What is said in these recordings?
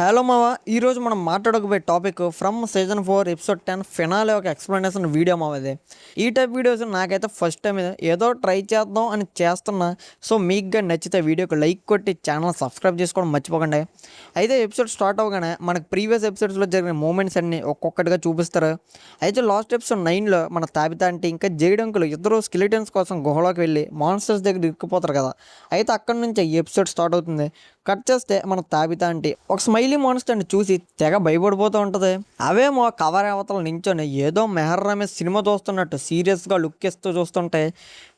Hello మావా, ఈరోజు మనం మాట్లాడకపోయే topic from season 4 episode 10 finale ఒక ఎక్స్ప్లెనేషన్ వీడియో మావది. ఈ టైప్ వీడియోస్ నాకైతే ఫస్ట్ టైం ఏదో ట్రై చేద్దాం అని చేస్తున్నా. సో మీకు నచ్చితే వీడియోకి లైక్ కొట్టి ఛానల్ సబ్స్క్రైబ్ చేసుకోవడం మర్చిపోకండి. అయితే ఎపిసోడ్ స్టార్ట్ అవ్వగానే మనకు ప్రీవియస్ ఎపిసోడ్స్లో జరిగిన మూమెంట్స్ అన్ని ఒక్కొక్కటిగా చూపిస్తారు. అయితే లాస్ట్ ఎపిసోడ్ 9లో మన తాబితా అంటే ఇంకా జేడంకులు ఇద్దరు స్కెలిటన్స్ కోసం గుహలోకి వెళ్ళి మాన్స్టర్స్ దగ్గర ఇరుక్కుపోతారు కదా. అయితే అక్కడి నుంచి ఈ ఎపిసోడ్ స్టార్ట్ అవుతుంది. కట్ చేస్తే మన తాబితా అంటే ఒక స్మైలీ మాన్స్టర్ని చూసి తెగ భయపడిపోతూ ఉంటుంది. అవేమో కవర్ అవతల నించొని ఏదో మెహర్ రమేష్ సినిమా చూస్తున్నట్టు సీరియస్గా లుక్ ఇస్తూ చూస్తుంటే,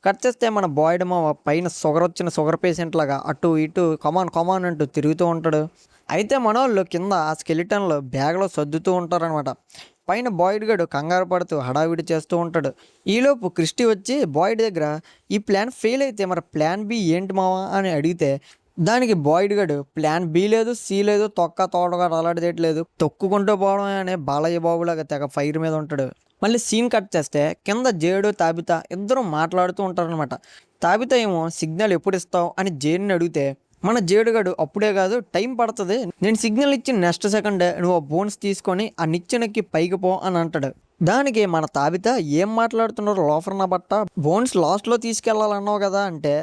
కట్ చేస్తే మన బాయ్డ్ మావ పైన షుగర్ పేషెంట్ లాగా అటు ఇటు కమాన్ అంటూ తిరుగుతూ ఉంటాడు. అయితే మన వాళ్ళు కింద ఆ స్కెలిటన్లు బ్యాగ్లో సర్దుతూ ఉంటారనమాట. పైన బాయ్డ్ గడు కంగారు పడుతూ హడావిడి చేస్తూ ఉంటాడు. ఈలోపు క్రిస్టి వచ్చి బాయ్డ్ దగ్గర ఈ ప్లాన్ ఫెయిల్ అయితే మరి ప్లాన్ బి ఏంటి మావా అని అడిగితే, దానికి బాయ్డ్ గడు ప్లాన్ బి లేదు, సి లేదు, తొక్క తోటగా అలాడేయట్లేదు, తొక్కుకుంటూ పోవడం అనే బాలయ్య బాబులాగా తెగ ఫైర్ మీద ఉంటాడు. మళ్ళీ సీన్ కట్ చేస్తే కింద జేడు తాబితా ఇద్దరు మాట్లాడుతూ ఉంటారనమాట. తాబితా ఏమో సిగ్నల్ ఎప్పుడు ఇస్తావు అని జేడుని అడిగితే, మన జేడుగాడు అప్పుడే కాదు, టైం పడుతుంది, నేను సిగ్నల్ ఇచ్చిన నెక్స్ట్ సెకండ్ నువ్వు బోన్స్ తీసుకొని ఆ నిచ్చెనెక్కి పైకి పో అని అంటాడు. దానికి మన తాబితా ఏం మాట్లాడుతున్నారు లోఫర్ నా బట్ట, బోన్స్ లాస్ట్లో తీసుకెళ్లాలన్నావు కదా అంటే,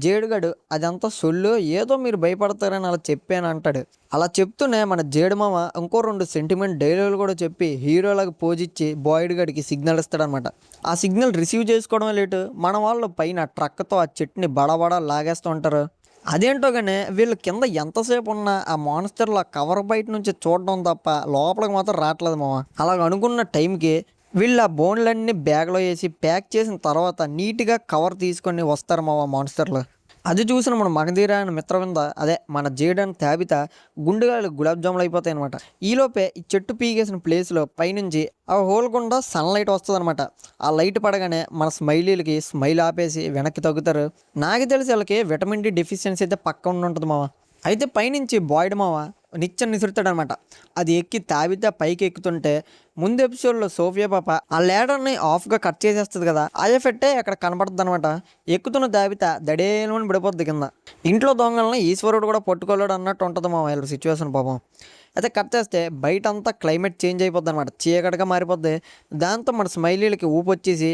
జేడుగాడు అదంతా సొల్లు, ఏదో మీరు భయపడతారని అలా చెప్పాను అంటాడు. అలా చెప్తూనే మన జేడు మామ ఇంకో 2 సెంటిమెంట్ డైలాగులు కూడా చెప్పి హీరోలాగా పోజిచ్చి బాయ్డ్ గడికి సిగ్నల్ ఇస్తాడనమాట. ఆ సిగ్నల్ రిసీవ్ చేసుకోవడమే లేటు, మన వాళ్ళు పైన ట్రక్తో ఆ చెట్టుని బడబడా లాగేస్తూ ఉంటారు. అదేంటో కానీ వీళ్ళు కింద ఎంతసేపు ఉన్నా ఆ మాన్స్టర్ల కవర్ బయట నుంచి చూడడం తప్ప లోపలికి మాత్రం రావట్లేదు మామ. అలాగ అనుకున్న టైంకి వీళ్ళు ఆ బోన్లన్నీ బ్యాగ్లో వేసి ప్యాక్ చేసిన తర్వాత నీట్గా కవర్ తీసుకొని వస్తారు మావ మాన్స్టర్లు. అది చూసిన మన మగధీర అని మిత్రవింద, అదే మన జేడన్ తాబిత గుండెగాలు గులాబ్ జాములు అయిపోతాయి అనమాట. ఈలోపే ఈ చెట్టు పీకేసిన ప్లేస్లో పైనుంచి ఆ హోల్ గుండా సన్లైట్ వస్తుంది అనమాట. ఆ లైట్ పడగానే మన స్మైలీలకి స్మైల్ ఆపేసి వెనక్కి తగ్గుతారు. నాకు తెలిసి వాళ్ళకి విటమిన్ డి డెఫిషియన్సీ అయితే పక్క ఉంటుంది మావ. అయితే పైనుంచి బాయ్డ్ మావ నిచ్చెన నిసురుతాడనమాట. అది ఎక్కి తాబితా పైకి ఎక్కుతుంటే ముందు ఎపిసోడ్లో సోఫియా పాప ఆ లేడర్ని ఆఫ్గా కట్ చేసేస్తుంది కదా, ఆ ఎఫెక్టే అక్కడ కనపడుతుంది అనమాట. ఎక్కుతున్న తాబితా దడేలోని పడిపోద్ది కింద. ఇంట్లో దొంగలని ఈశ్వరుడు కూడా పట్టుకోలేడు అన్నట్టు ఉంటుంది మా వాళ్ళ సిచ్యువేషన్ పాపం. అయితే కట్ చేస్తే బయట అంతా క్లైమేట్ చేంజ్ అయిపోద్ది అనమాట, చీకటిగా మారిపోద్ది. దాంతో మన స్మైలీలకి ఊపి వచ్చేసి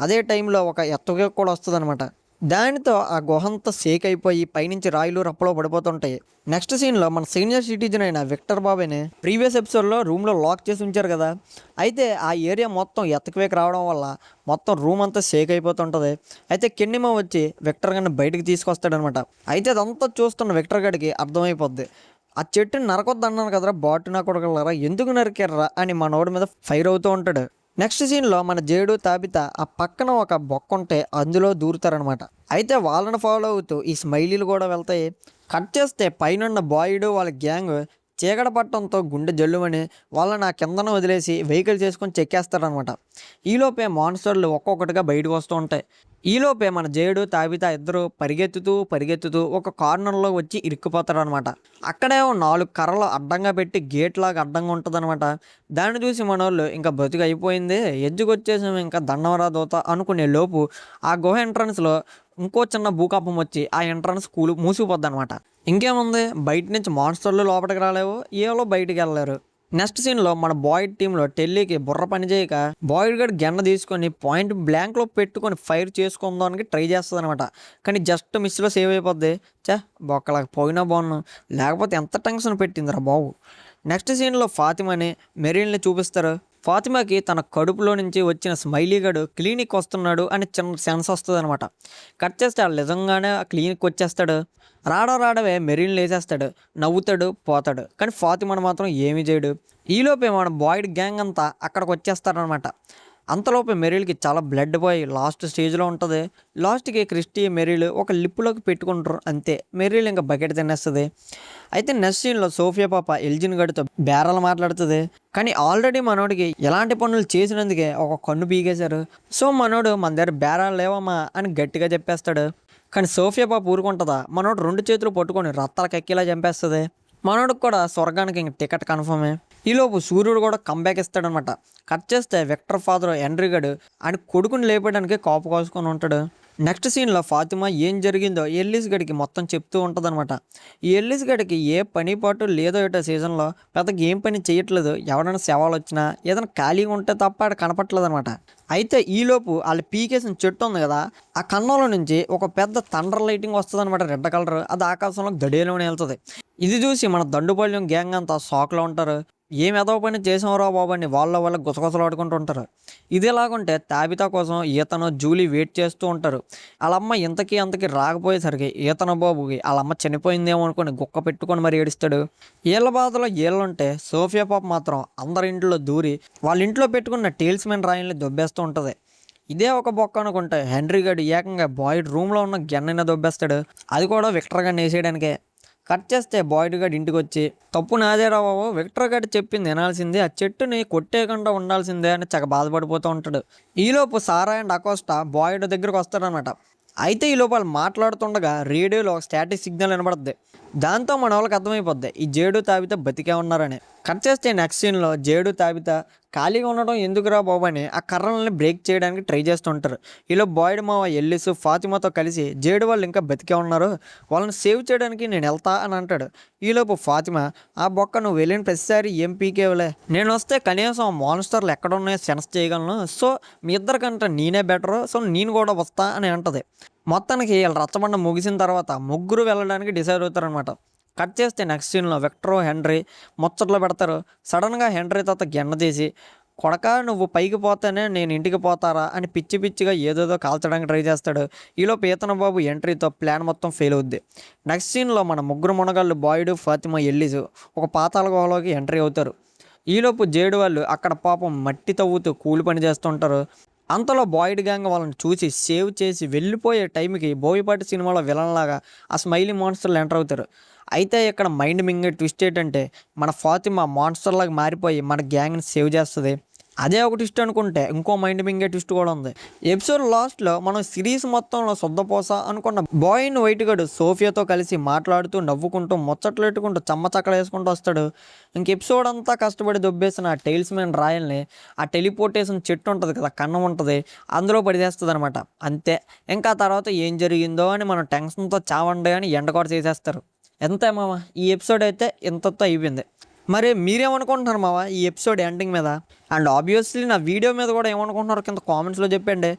అదే టైంలో ఒక ఎత్తుగా కూడా వస్తుంది అనమాట. దానితో ఆ గుహంతా షేక్ అయిపోయి పైనుంచి రాయిలు రప్పలో పడిపోతుంటాయి. నెక్స్ట్ సీన్లో మన సీనియర్ సిటిజన్ అయిన విక్టర్ బాబేని ప్రీవియస్ ఎపిసోడ్లో రూమ్లో లాక్ చేసి ఉంచారు కదా. అయితే ఆ ఏరియా మొత్తం ఎత్తకవేకి రావడం వల్ల మొత్తం రూమ్ అంతా షేక్ అయిపోతుంటుంది. అయితే కిన్నిమా వచ్చి విక్టర్ గారిని బయటకు తీసుకొస్తాడనమాట. అయితే అదంతా చూస్తున్న విక్టర్ గారికి అర్థమైపోద్ది, ఆ చెట్టుని నరకొద్దు అన్నాను కదరా బాటు నా కొడగలరా, ఎందుకు నరికారా అని మనోడి మీద ఫైర్ అవుతూ ఉంటాడు. నెక్స్ట్ సీన్లో మన జేడు తాబితా ఆ పక్కన ఒక బొక్క ఉంటే అందులో దూరుతారనమాట. అయితే వాళ్ళని ఫాలో అవుతూ ఈ స్మైలీలు కూడా వెళ్తాయి. కట్ చేస్తే పైనున్న బాయ్డు వాళ్ళ గ్యాంగ్ చీకట పట్టడంతో గుండె జల్లుమని వాళ్ళని ఆ కిందన వదిలేసి వెహికల్ చేసుకొని చెక్కేస్తారనమాట. ఈలోపే మాన్స్టర్లు ఒక్కొక్కటిగా బయటకు వస్తూ ఉంటాయి. ఈలోపే మన జేడు తాబితా ఇద్దరు పరిగెత్తుతూ ఒక కార్నర్లో వచ్చి ఇరుక్కుపోతారనమాట. అక్కడే 4 కర్రలు అడ్డంగా పెట్టి గేట్ లాగా అడ్డంగా ఉంటుంది అనమాట. దాన్ని చూసి మన వాళ్ళు ఇంకా బతుకు అయిపోయింది, ఎజ్జుకొచ్చేసాము, ఇంకా దండవరా దోత అనుకునే లోపు ఆ గుహ ఎంట్రన్స్లో ఇంకో చిన్న భూకంపం వచ్చి ఆ ఎంట్రన్స్ మూసిపోద్ది అనమాట. ఇంకేముంది, బయట నుంచి మాన్స్టర్లు లోపలికి రాలేవు, ఏలో బయటికి వెళ్ళలేరు. నెక్స్ట్ సీన్లో మన బాయ్డ్ టీంలో టెల్లీకి బుర్ర పని చేయక బాయ్డ్ గడ్ గెండ తీసుకొని పాయింట్ బ్లాంక్లో పెట్టుకొని ఫైర్ చేసుకుందానికి ట్రై చేస్తుంది అనమాట. కానీ జస్ట్ మిస్లో సేవ్ అయిపోద్ది. బొక్కలాగా పోయినా బాగున్నాం, లేకపోతే ఎంత టెన్షన్ పెట్టిందిరా బాబు. నెక్స్ట్ సీన్లో ఫాతిమాని మెరీల్ని చూపిస్తారు. ఫాతిమాకి తన కడుపులో నుంచి వచ్చిన స్మైలీ గడు క్లినిక్ వస్తున్నాడు అని చిన్న సెన్స్ వస్తుంది అనమాట. కట్ చేస్తే వాళ్ళు నిజంగానే ఆ క్లినిక్ వచ్చేస్తాడు. రాడవే మెరీన్ లేచేస్తాడు, నవ్వుతాడు, పోతాడు. కానీ ఫాతిమాను మాత్రం ఏమీ చేయడు. ఈలోపే మన బాయ్డ్ గ్యాంగ్ అంతా అక్కడికి వచ్చేస్తారనమాట. అంతలోపే మెరీల్కి చాలా బ్లడ్ పోయి లాస్ట్ స్టేజ్లో ఉంటుంది. లాస్ట్కి క్రిస్టి మెరీల్ ఒక లిప్పులోకి పెట్టుకుంటారు, అంతే. మెరీల్ ఇంకా బకెట్ తినేస్తుంది. అయితే నెక్స్ట్ సీన్లో సోఫియా పాప ఎల్జిన్ గడితో బేరాలు మాట్లాడుతుంది. కానీ ఆల్రెడీ మనోడికి ఎలాంటి పనులు చేసినందుకే ఒక కన్ను పీకేశారు. సో మనోడు మన దగ్గర బేరాలు లేవమ్మా అని గట్టిగా చెప్పేస్తాడు. కానీ సోఫియా పాప ఊరుకుంటుందా, మనోడు 2 చేతులు పట్టుకొని రత్తాలకు ఎక్కేలా చంపేస్తుంది. మనోడికి కూడా స్వర్గానికి ఇంక టికెట్ కన్ఫర్మే. ఈలోపు సూర్యుడు కూడా కంబ్యాక్ ఇస్తాడనమాట. కట్ చేస్తే విక్టర్ ఫాదర్ ఎండ్రీ గడు ఆయన కొడుకుని లేపడానికి కాపు కాసుకొని ఉంటాడు. నెక్స్ట్ సీన్లో ఫాతిమా ఏం జరిగిందో ఎల్లిస్ గడికి మొత్తం చెప్తూ ఉంటుందన్నమాట. ఈ ఎల్లిస్ గడికి ఏ పని పాటు లేదో ఏటో సీజన్లో పెద్దగా ఏం పని చేయట్లేదు. ఎవరైనా శవాలు వచ్చినా ఏదైనా ఖాళీగా ఉంటే తప్ప ఆడ కనపట్లేదు అనమాట. అయితే ఈలోపు వాళ్ళు పీకేసిన చెట్టు ఉంది కదా, ఆ కన్నంలో నుంచి ఒక పెద్ద థండర్ లైటింగ్ వస్తుంది అనమాట, రెడ్ కలర్. అది ఆకాశంలో గడియలోనే వెళ్తుంది. ఇది చూసి మన దండుపాళ్యం గ్యాంగ్ అంతా షాక్లో ఉంటారు. ఏం ఎదవ పని చేసాంరా బాబు అని వాళ్ళ గుసగుసలాడుకుంటూ ఉంటారు. ఇది ఎలాగుంటే తాబితా కోసం ఈతను జూలీ వెయిట్ చేస్తూ ఉంటారు. వాళ్ళమ్మ ఇంతకీ రాకపోయేసరికి ఈతన బాబుకి వాళ్ళమ్మ చనిపోయిందేమో అనుకుని గుక్క పెట్టుకొని మరి ఏడుస్తాడు. వీళ్ళ బాధలో వీళ్ళుంటే సోఫియా పాప మాత్రం అందరి ఇంట్లో దూరి వాళ్ళ ఇంట్లో పెట్టుకున్న టేల్స్ మెన్ రాయిల్ని దొబ్బేస్తూ ఉంటుంది. ఇదే ఒక బొక్క అనుకుంటే హెన్రీ గడు ఏకంగా బాయ్డ్ రూమ్లో ఉన్న గన్నైనా దొబ్బేస్తాడు. అది కూడా విక్టర్ గారిని వేసేయడానికే. కట్ చేస్తే బాయ్డ్ గడ్ ఇంటికి వచ్చి తప్పు నాదేరా బాబు, విక్టర్ గడ్ చెప్పింది వినాల్సిందే, ఆ చెట్టుని కొట్టేయకుండా ఉండాల్సిందే అని చక్క బాధపడిపోతూ ఉంటాడు. ఈలోపు సారా అండ్ అకోస్టా బాయ్డ్ దగ్గరకు వస్తాడనమాట. అయితే ఈ లోపల మాట్లాడుతుండగా రేడియోలో ఒక స్టాటిక్ సిగ్నల్ వినబడుద్ది. దాంతో మన వాళ్ళకి అర్థమైపోద్ది ఈ జేడు తాబితా బతికే ఉన్నారని. కట్ చేస్తే నెక్స్ట్ సీన్లో జేడు తాబితా ఖాళీగా ఉండడం ఎందుకురా బాబు అని ఆ కర్రల్ని బ్రేక్ చేయడానికి ట్రై చేస్తుంటారు. ఈలో బాయ్డ్ మావ ఎల్లిస్ ఫాతిమాతో కలిసి జేడు వాళ్ళు ఇంకా బతికే ఉన్నారు, వాళ్ళని సేవ్ చేయడానికి నేను వెళ్తా అని అంటాడు. ఈలోపు ఫాతిమా, ఆ బొక్క నువ్వు వెళ్ళిన ప్రతిసారి ఏం పీకేవలే, నేను వస్తే కనీసం మాన్స్టర్లు ఎక్కడున్నాయో సెన్స్ చేయగలను, సో మీ ఇద్దరికంటే నేనే బెటరు, సో నేను కూడా వస్తా అని అంటది. మొత్తానికి వీళ్ళ రచ్చబండ ముగిసిన తర్వాత ముగ్గురు వెళ్ళడానికి డిసైడ్ అవుతారనమాట. కట్ చేస్తే నెక్స్ట్ సీన్లో విక్టర్ హెన్రీ ముచ్చట్లు పెడతారు. సడన్గా హెన్రీ తాత గెన్న తీసి, కొడక నువ్వు పైకి పోతేనే నేను ఇంటికి పోతారా అని పిచ్చిగా ఏదేదో కాల్చడానికి ట్రై చేస్తాడు. ఈలోపు ఈతన బాబు ఎంట్రీతో ప్లాన్ మొత్తం ఫెయిల్ అవుద్ది. నెక్స్ట్ సీన్లో మన ముగ్గురు మునగాళ్ళు బాయ్డ్ ఫాతిమా ఎల్లిస్ ఒక పాతాళ గుహలోకి ఎంట్రీ అవుతారు. ఈలోపు జేడు వాళ్ళు అక్కడ పాపం మట్టి తవ్వుతూ కూలి పని చేస్తుంటారు. అంతలో బాయ్డ్ గ్యాంగ్ వాళ్ళని చూసి సేవ్ చేసి వెళ్ళిపోయే టైంకి బోయపాటి సినిమాలో విలన్ లాగా ఆ స్మైలీ మాన్స్టర్లు ఎంటర్ అవుతారు. అయితే ఇక్కడ మైండ్ మింగే ట్విస్ట్ ఏంటంటే మన ఫాతిమా మాన్స్టర్ లాగా మారిపోయి మన గ్యాంగ్ని సేవ్ చేస్తుంది. అదే ఒక ట్విస్ట్ అనుకుంటే ఇంకో మైండ్ మింగే ట్విస్ట్ కూడా ఉంది. ఎపిసోడ్ లాస్ట్లో మనం సిరీస్ మొత్తంలో శుద్ధపోస అనుకున్న బాయ్ అండ్ వైట్ గడు సోఫియాతో కలిసి మాట్లాడుతూ నవ్వుకుంటూ ముచ్చట్లు పెట్టుకుంటూ చమ్మచక్కలు వేసుకుంటూ వస్తాడు. ఇంక ఎపిసోడ్ అంతా కష్టపడి దొబ్బేసిన ఆ టైల్స్ మెన్ రాయల్ని ఆ టెలిపోర్టేషన్ చెట్టు ఉంటుంది కదా, కన్నం ఉంటుంది, అందులో పడిదేస్తుంది అనమాట. అంతే. ఇంకా తర్వాత ఏం జరిగిందో అని మనం టెన్షన్తో చావండి అని ఎండకోట చేసేస్తారు. ఎంతే మామ, ఈ ఎపిసోడ్ అయితే ఇంతతో అయిపోయింది. మరి మీరేమనుకుంటున్నారు మావా ఈ ఎపిసోడ్ ఎండింగ్ మీద? అండ్ ఆబ్వియస్లీ నా వీడియో మీద కూడా ఏమనుకుంటున్నారు కింద కామెంట్స్లో చెప్పండి.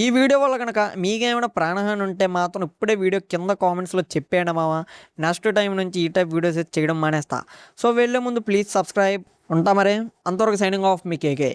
ఈ వీడియో వల్ల కనుక మీకేమైనా ప్రాణహాని ఉంటే మాత్రం ఇప్పుడే వీడియో కింద కామెంట్స్లో చెప్పేయండి మావా. నెక్స్ట్ టైం నుంచి ఈ టైప్ వీడియోస్ చేయడం మానేస్తా. సో వెళ్ళే ముందు ప్లీజ్ సబ్స్క్రైబ్. ఉంటా మరి, అంతవరకు సైనింగ్ ఆఫ్ మీ కేకే.